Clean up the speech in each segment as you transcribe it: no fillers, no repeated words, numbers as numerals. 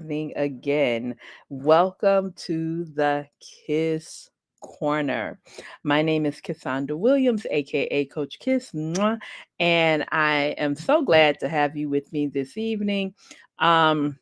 evening again. Welcome to the Kiss Corner. My name is Cassandra Williams, aka Coach Kiss, mwah, and I am so glad to have you with me this evening. Um,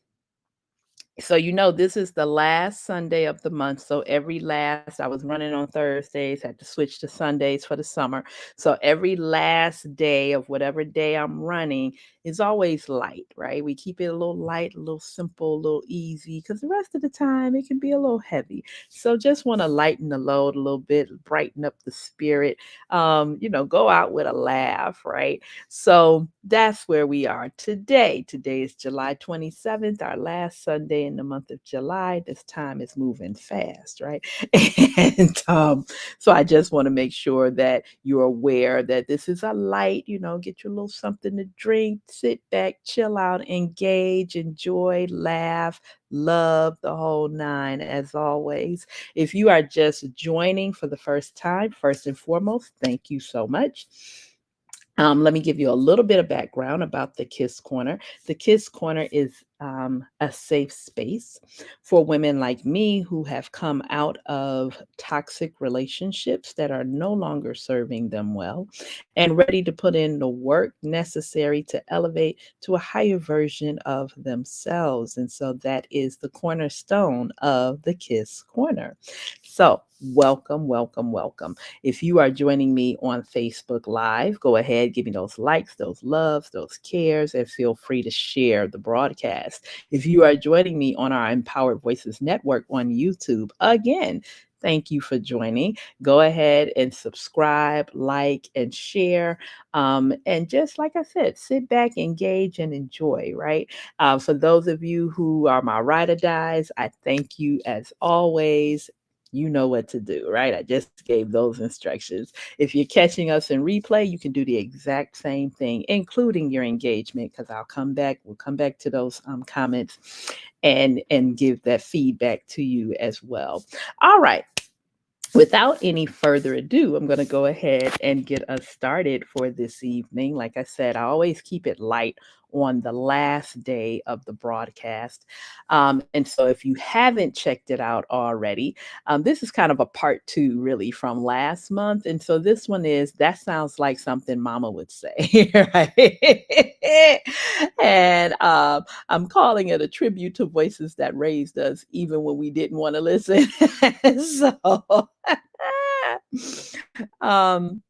this is the last Sunday of the month. So every last, I was running on Thursdays, had to switch to Sundays for the summer. So every last day of whatever day I'm running is always light, right? We keep it a little light, a little simple, a little easy, because the rest of the time it can be a little heavy. So just want to lighten the load a little bit, brighten up the spirit, go out with a laugh, right? So that's where we are today. Today is July 27th, our last Sunday in the month of July. This time is moving fast, right? And so I just want to make sure that you're aware that this is a light, get you a little something to drink, sit back, chill out, engage, enjoy, laugh, love the whole nine as always. If you are just joining for the first time, first and foremost, thank you so much. Let me give you a little bit of background about the Kiss Corner. The Kiss Corner is a safe space for women like me who have come out of toxic relationships that are no longer serving them well and ready to put in the work necessary to elevate to a higher version of themselves. And so that is the cornerstone of the Kiss Corner. So, welcome, welcome, welcome. If you are joining me on Facebook Live, go ahead, give me those likes, those loves, those cares, and feel free to share the broadcast. If you are joining me on our Empowered Voices Network on YouTube, again, thank you for joining. Go ahead and subscribe, like, and share. And just like I said, sit back, engage, and enjoy, right? For those of you who are my ride or dies, I thank you as always. You know what to do, right? I just gave those instructions. If you're catching us in replay, you can do the exact same thing, including your engagement, because we'll come back to those comments and give that feedback to you as well. All right. Without any further ado, I'm going to go ahead and get us started for this evening. Like I said, I always keep it light on the last day of the broadcast. And so if you haven't checked it out already, this is kind of a part two, really, from last month. And so this one is that sounds like something Mama would say, right? And I'm calling it a tribute to voices that raised us, even when we didn't want to listen. so, um,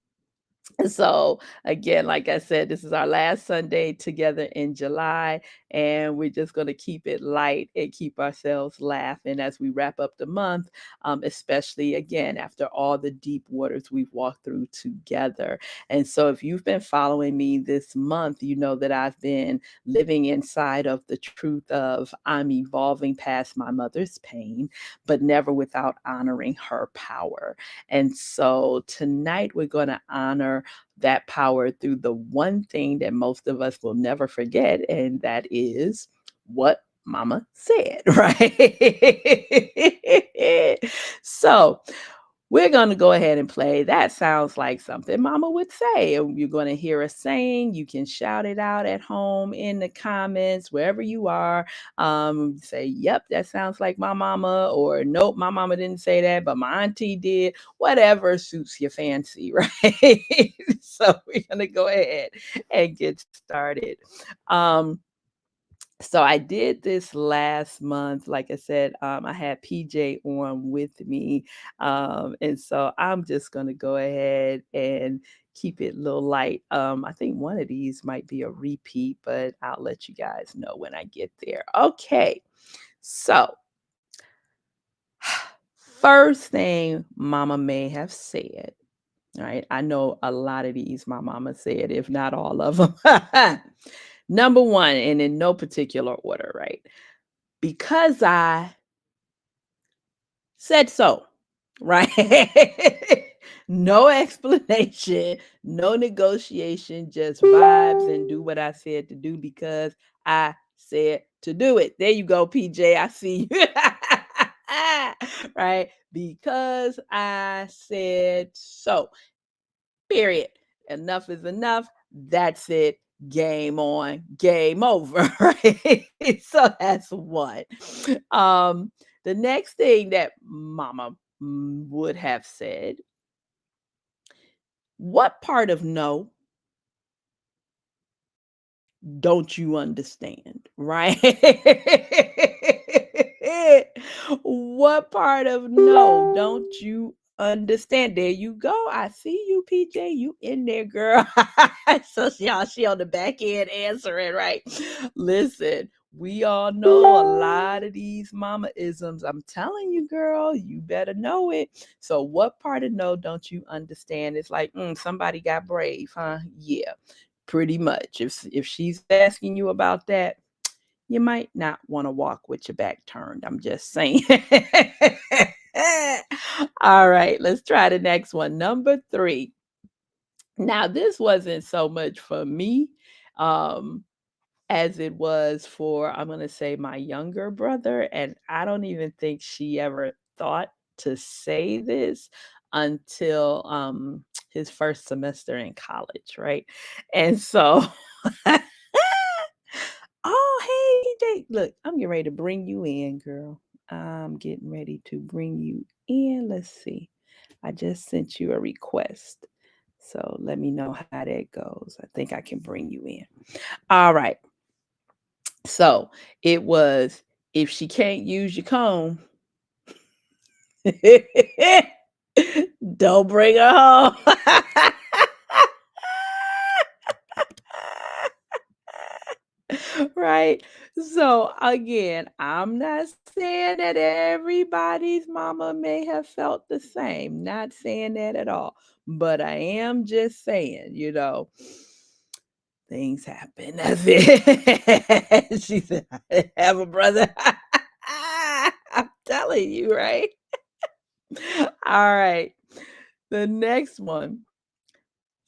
so again, like I said, this is our last Sunday together in July, and we're just going to keep it light and keep ourselves laughing as we wrap up the month, especially again after all the deep waters we've walked through together. And so if you've been following me this month, you know that I've been living inside of the truth of I'm evolving past my mother's pain, but never without honoring her power. And so tonight we're going to honor that power through the one thing that most of us will never forget, and that is what Mama said, right? So, we're going to go ahead and play. That sounds like something Mama would say. And you're going to hear us saying. You can shout it out at home, in the comments, wherever you are. Say, yep, that sounds like my mama, or nope, my mama didn't say that, but my auntie did. Whatever suits your fancy, right? So we're going to go ahead and get started. Um, so I did this last month. Like I said, I had PJ on with me. And so I'm just going to go ahead and keep it a little light. I think one of these might be a repeat, but I'll let you guys know when I get there. Okay. So, first thing Mama may have said, right? I know a lot of these my mama said, if not all of them. Number one, and in no particular order, right? Because I said so, right? No explanation, no negotiation, just vibes and do what I said to do because I said to do it. There you go, PJ. I see you. Right? Because I said so. Period. Enough is enough. That's it. game on, game over, right? So that's one. Um, the next thing that mama would have said, what part of no don't you understand, right? What part of no don't you understand? There you go. I see you, PJ. You in there, girl. So she on the back end answering, right? Listen, we all know a lot of these mama isms. I'm telling you, girl, you better know it. So, what part of no don't you understand? It's like, somebody got brave, huh? Yeah, pretty much. If she's asking you about that, you might not want to walk with your back turned. I'm just saying. All right, let's try the next one. Number 3. Now, this wasn't so much for me um, as it was for, I'm going to say, my younger brother. And I don't even think she ever thought to say this until his first semester in college, right? And so oh, hey, Jake. Look, I'm getting ready to bring you in, girl. I'm getting ready to bring you in. Let's see. I just sent you a request. So let me know how that goes. I think I can bring you in. All right. So it was, if she can't use your comb, don't bring her home. Right? So again, I'm not saying that everybody's mama may have felt the same. Not saying that at all. But I am just saying, things happen. That's it. She said, I have a brother. I'm telling you, right? All right. The next one.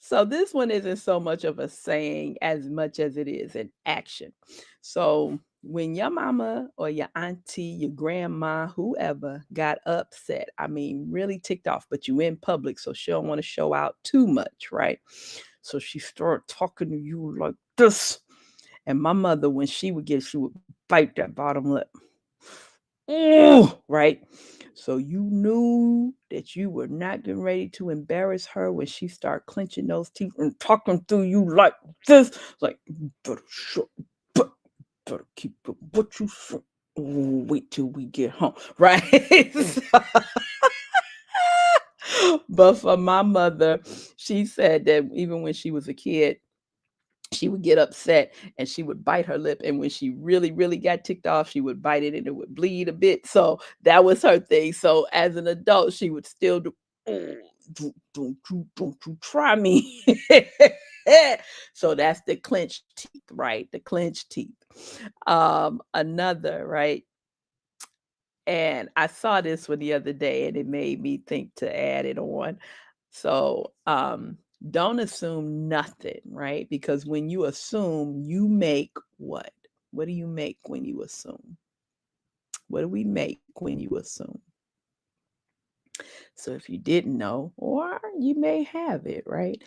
So this one isn't so much of a saying as much as it is an action. So when your mama or your auntie, your grandma, whoever got upset, I mean, really ticked off, but you in public, so she don't want to show out too much, right? So she started talking to you like this. And my mother, when she would bite that bottom lip. Ooh, right? So you knew that you were not getting ready to embarrass her when she started clenching those teeth and talking through you like this. Like, you better shut up, better keep up what you say. Oh, wait till we get home, right? But for my mother, she said that even when she was a kid, she would get upset and she would bite her lip. And when she really, really got ticked off, she would bite it and it would bleed a bit. So that was her thing. So as an adult, she would still do, "Oh, don't you try me." So that's the clenched teeth, right? The clenched teeth. Another, right? And I saw this one the other day and it made me think to add it on. So, don't assume nothing, right? Because when you assume, you make what? What do you make when you assume? What do we make when you assume? So, if you didn't know, or you may have it, right?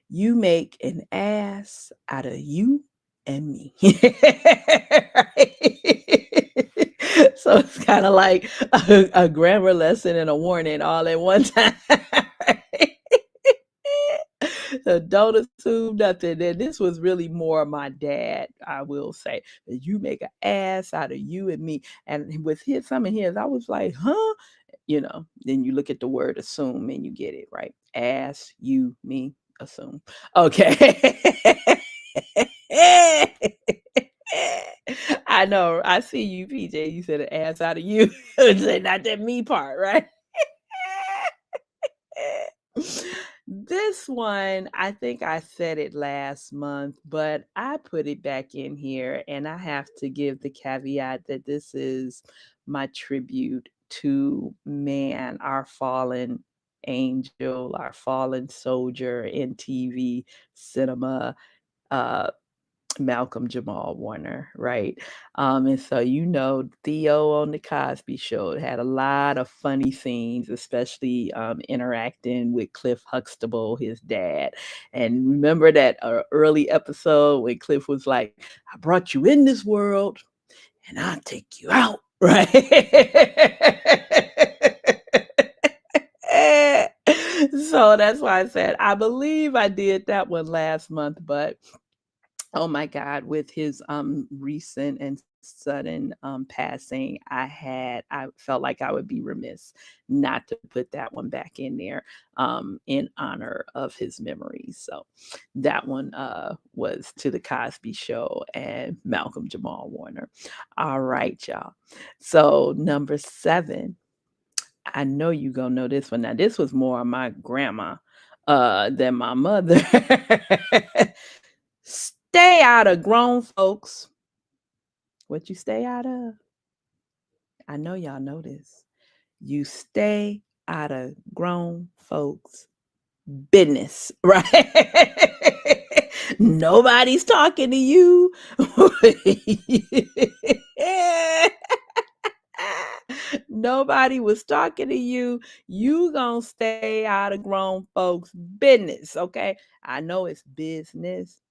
You make an ass out of you and me. Right? So it's kind of like a grammar lesson and a warning all at one time. Right? So don't assume nothing. And this was really more my dad, I will say. That you make an ass out of you and me. And with some of his, I was like, huh? Then you look at the word assume and you get it, right? Ass, you, me, assume. Okay. I know. I see you, PJ. You said an ass out of you. Not that me part, right? This one, I think I said it last month, but I put it back in here, and I have to give the caveat that this is my tribute to man, our fallen angel, our fallen soldier in TV, cinema, uh, Malcolm Jamal Warner, right? And so Theo on the Cosby Show had a lot of funny scenes, especially interacting with Cliff Huxtable, his dad. And remember that early episode when Cliff was like, "I brought you in this world, and I'll take you out." Right. So that's why I said I believe I did that one last month, but oh my God, with his recent and sudden passing, I felt like I would be remiss not to put that one back in there in honor of his memory. So that one was to the Cosby Show and Malcolm Jamal Warner. All right, y'all. So number 7, I know you gonna know this one. Now this was more my grandma than my mother. Stay out of grown folks. What you stay out of? I know y'all know this. You stay out of grown folks' business, right? Nobody's talking to you. Nobody was talking to you. You gonna stay out of grown folks' business, okay? I know it's business,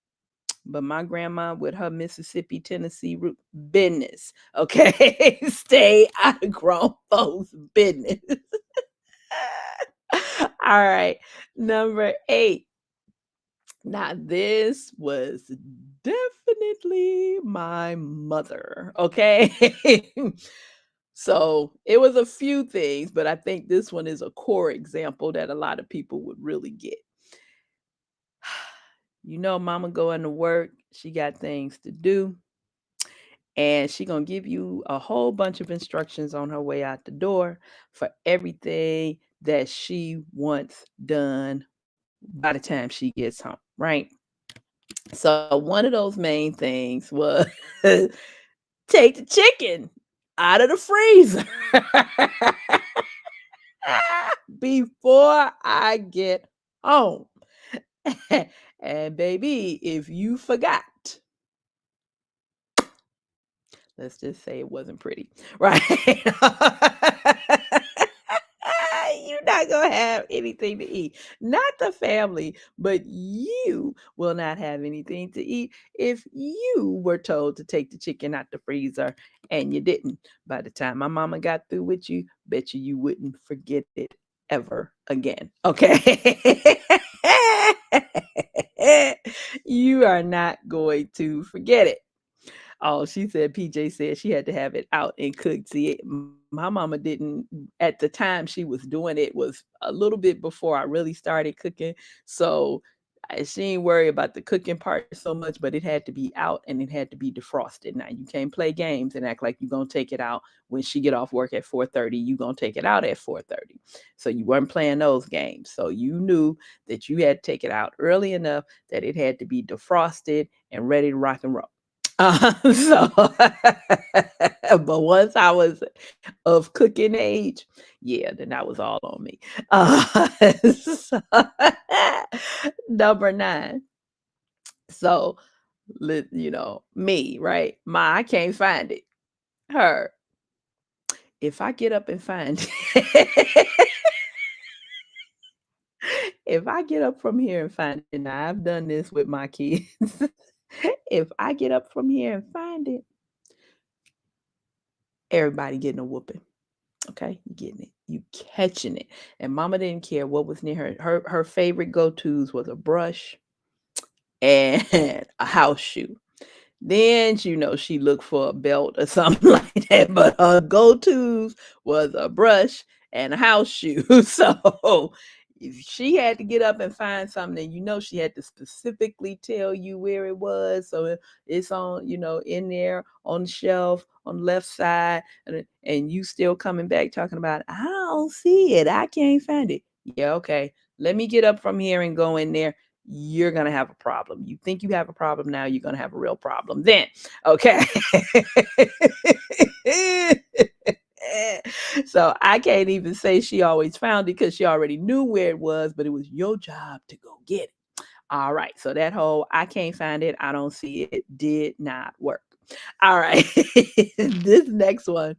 but my grandma with her Mississippi, Tennessee root business. Okay. Stay out of grown folks' business. All right. Number 8. Now, this was definitely my mother. Okay. So it was a few things, but I think this one is a core example that a lot of people would really get. Mama going to work, she got things to do, and she gonna give you a whole bunch of instructions on her way out the door for everything that she wants done by the time she gets home, right? So one of those main things was take the chicken out of the freezer before I get home. And baby, if you forgot, let's just say it wasn't pretty, right? You're not gonna have anything to eat. Not the family, but you will not have anything to eat if you were told to take the chicken out the freezer and you didn't. By the time my mama got through with you, bet you wouldn't forget it ever again. Okay. You are not going to forget it. Oh, she said PJ said she had to have it out and cooked. See, my mama didn't at the time she was doing it was a little bit before I really started cooking. So she ain't worry about the cooking part so much, but it had to be out and it had to be defrosted. Now you can't play games and act like you're gonna take it out when she get off work at 4:30. You gonna take it out at 4:30. So you weren't playing those games. So you knew that you had to take it out early enough that it had to be defrosted and ready to rock and roll. So, but once I was of cooking age, yeah, then that was all on me. So, number 9. So, me, right? I can't find it. Her, if I get up and find it, if I get up from here and find it, now I've done this with my kids. If I get up from here and find it, everybody getting a whooping. Okay, you getting it. You catching it. And mama didn't care what was near her. Her favorite go-tos was a brush and a house shoe. Then she looked for a belt or something like that, but her go-tos was a brush and a house shoe. So if she had to get up and find something, she had to specifically tell you where it was. So it's on, in there on the shelf on the left side, and you still coming back talking about, I don't see it. I can't find it. Yeah, okay. Let me get up from here and go in there. You're going to have a problem. You think you have a problem now, you're going to have a real problem then. Okay. So I can't even say she always found it because she already knew where it was, but it was your job to go get it. All right. So that whole I can't find it, I don't see it did not work. All right. This next one,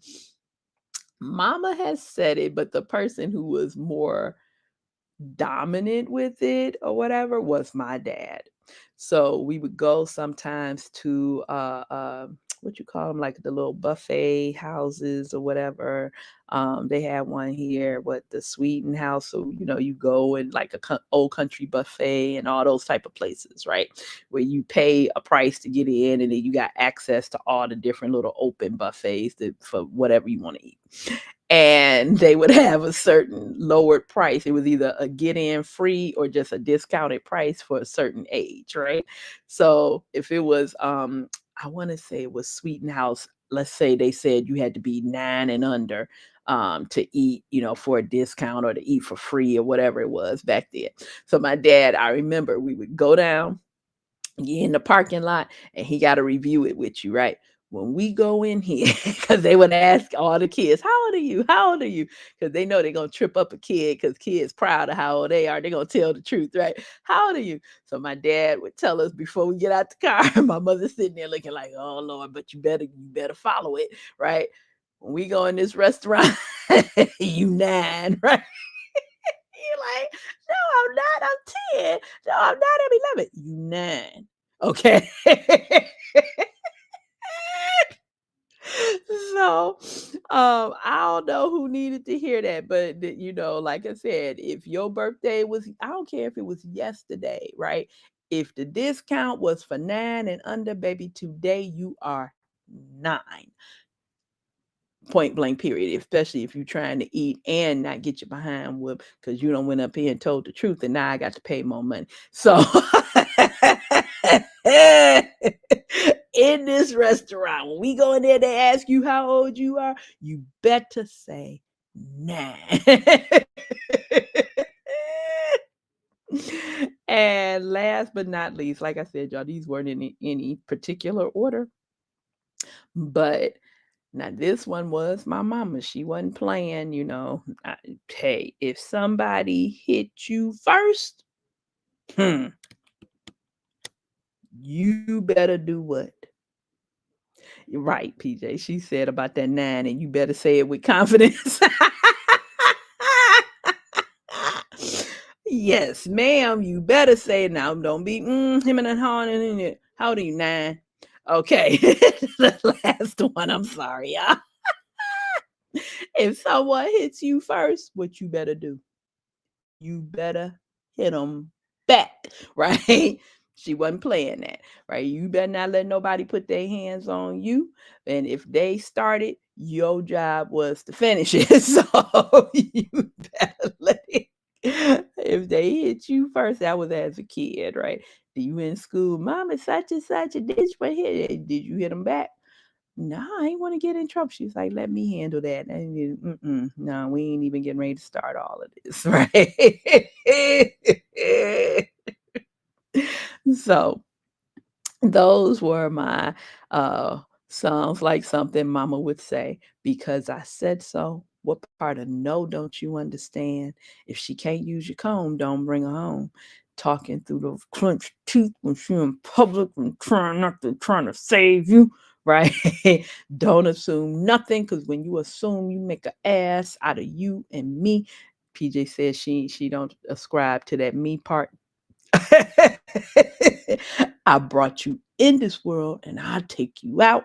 mama has said it, but the person who was more dominant with it or whatever was my dad. So we would go sometimes to what you call them, like the little buffet houses or whatever. They had one here, what the Sweden House. So you go in like a old country buffet and all those type of places, right? Where you pay a price to get in, and then you got access to all the different little open buffets for whatever you want to eat, and they would have a certain lowered price. It was either a get in free or just a discounted price for a certain age, right? So if it was, I want to say it was Sweeten House, let's say they said you had to be 9 and under to eat, for a discount or to eat for free or whatever it was back then. So my dad, I remember we would go down, you in the parking lot, and he got to review it with you, right? When we go in here, because they would ask all the kids, "How old are you? How old are you?" Because they know they're gonna trip up a kid, because kids proud of how old they are. They're gonna tell the truth, right? How old are you? So my dad would tell us before we get out the car. My mother sitting there looking like, "Oh Lord," but you better follow it, right? When we go in this restaurant, you 9, right? You're like, "No, I'm not. I'm 10. No, I'm not. I'm 11. You 9." Okay. So, I don't know who needed to hear that, but like I said, if your birthday was, I don't care if it was yesterday, right? If the discount was for 9 and under, baby, today you are 9. Point blank period, especially if you're trying to eat and not get your behind whooped because you don't went up here and told the truth, and now I got to pay more money. So in this restaurant, when we go in there, they ask you how old you are, you better say 9. And last but not least, like I said, y'all, these weren't in any particular order, but now this one was my mama. She wasn't playing, hey, if somebody hit you first, hmm, you better do what? Right, PJ. She said about that 9, and you better say it with confidence. Yes, ma'am. You better say it now. Don't be him and it. How old are you? 9. Okay. The last one. I'm sorry, y'all. If someone hits you first, what you better do? You better hit them back, right? She wasn't playing that, right? You better not let nobody put their hands on you. And if they started, your job was to finish it. So you better let it. If they hit you first, that was as a kid, right? Do you in school? Mama, such and such a ditch for hit. Did you hit them back? No, I ain't want to get in trouble. She's like, let me handle that. And no, we ain't even getting ready to start all of this, right? So those were my sounds like something mama would say, because I said so. What part of no don't you understand? If she can't use your comb, don't bring her home. Talking through those clenched teeth when she in public and trying to save you, right? Don't assume nothing, because when you assume, you make an ass out of you and me. PJ says she don't ascribe to that me part. I brought you in this world and I'll take you out,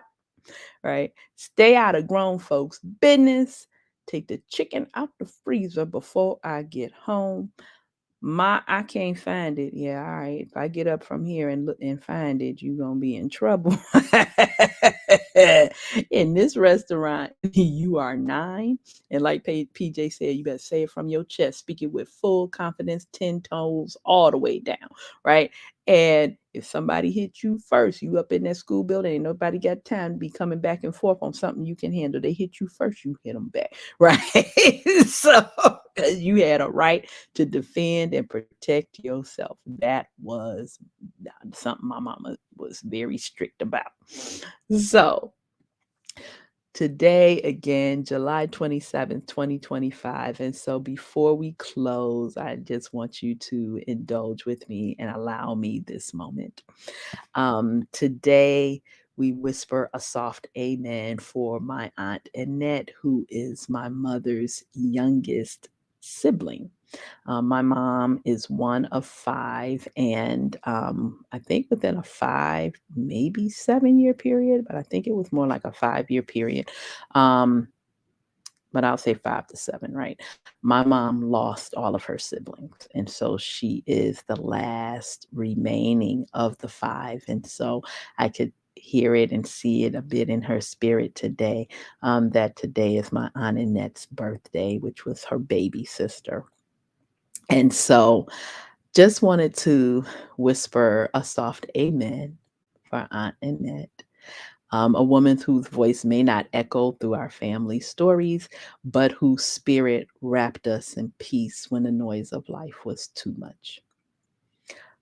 right? Stay out of grown folks' business. Take the chicken out the freezer before I get home. I can't find it. Yeah, all right. If I get up from here and look and find it, you're gonna be in trouble. In this restaurant, you are 9. And like PJ said, you better say it from your chest, speak it with full confidence, 10 toes all the way down, right? And if somebody hits you first, you up in that school building, ain't nobody got time to be coming back and forth on something you can handle. They hit you first, you hit them back, right? So you had a right to defend and protect yourself. That was something my mama was very strict about. So Today, again, July 27th, 2025. And so before we close, I just want you to indulge with me and allow me this moment. Today, we whisper a soft amen for my Aunt Annette, who is my mother's youngest sibling. My mom is one of five, and I think within a 5, maybe 7 year period, but I think it was more like a 5 year period. Um, but I'll say 5 to 7, right? My mom lost all of her siblings. And so she is the last remaining of the five. And so I could hear it and see it a bit in her spirit today, that today is my Aunt Annette's birthday, which was her baby sister. And so just wanted to whisper a soft amen for Aunt Annette, a woman whose voice may not echo through our family stories, but whose spirit wrapped us in peace when the noise of life was too much.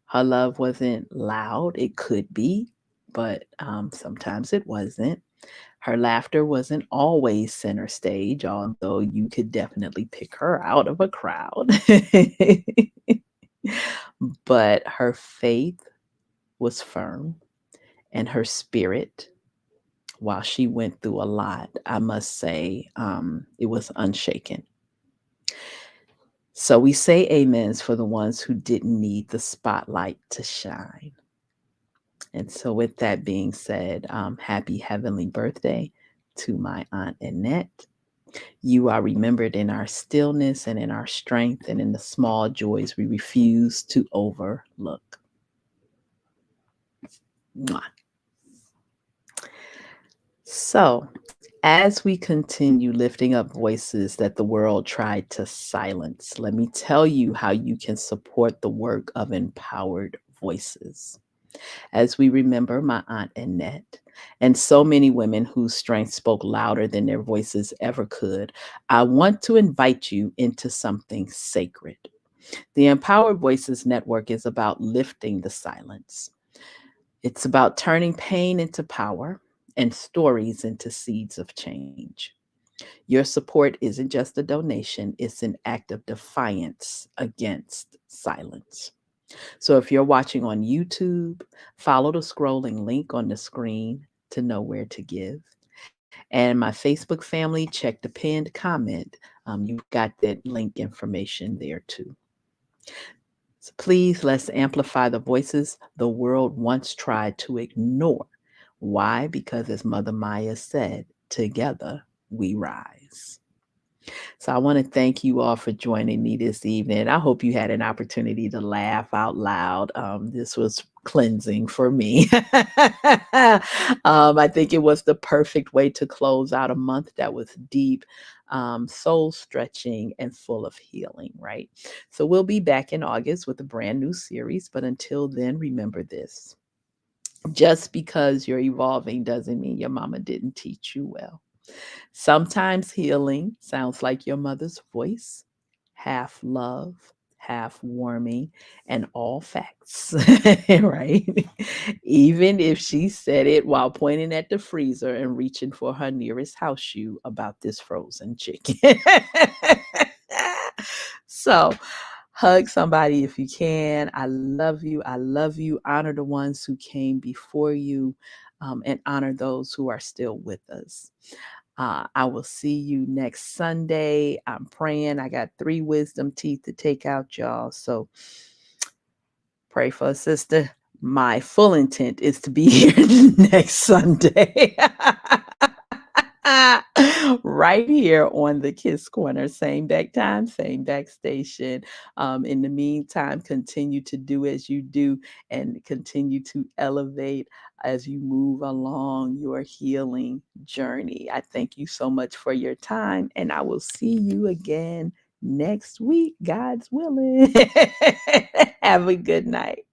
Her love wasn't loud, it could be, but sometimes it wasn't. Her laughter wasn't always center stage, although you could definitely pick her out of a crowd. But her faith was firm, and her spirit, while she went through a lot, I must say, it was unshaken. So we say amens for the ones who didn't need the spotlight to shine. And so, with that being said, happy heavenly birthday to my Aunt Annette. You are remembered in our stillness and in our strength and in the small joys we refuse to overlook. Mwah. So, as we continue lifting up voices that the world tried to silence, let me tell you how you can support the work of empowered voices. As we remember my Aunt Annette and so many women whose strength spoke louder than their voices ever could, I want to invite you into something sacred. The Empowered Voices Network is about lifting the silence. It's about turning pain into power and stories into seeds of change. Your support isn't just a donation, it's an act of defiance against silence. So if you're watching on YouTube, follow the scrolling link on the screen to know where to give. And my Facebook family, check the pinned comment. You've got that link information there too. So please, let's amplify the voices the world once tried to ignore. Why? Because as Mother Maya said, together we rise. So I want to thank you all for joining me this evening. I hope you had an opportunity to laugh out loud. This was cleansing for me. I think it was the perfect way to close out a month that was deep, soul stretching, and full of healing, right? So we'll be back in August with a brand new series. But until then, remember this: just because you're evolving doesn't mean your mama didn't teach you well. Sometimes healing sounds like your mother's voice, half love, half warming, and all facts, right? Even if she said it while pointing at the freezer and reaching for her nearest house shoe about this frozen chicken. So, hug somebody if you can. I love you. I love you. Honor the ones who came before you, and honor those who are still with us. I will see you next Sunday. I'm praying. I got 3 wisdom teeth to take out, y'all. So pray for a sister. My full intent is to be here next Sunday. Right here on the Kiss Corner, same back time, same back station. In the meantime, continue to do as you do and continue to elevate as you move along your healing journey. I thank you so much for your time, and I will see you again next week, God's willing. Have a good night.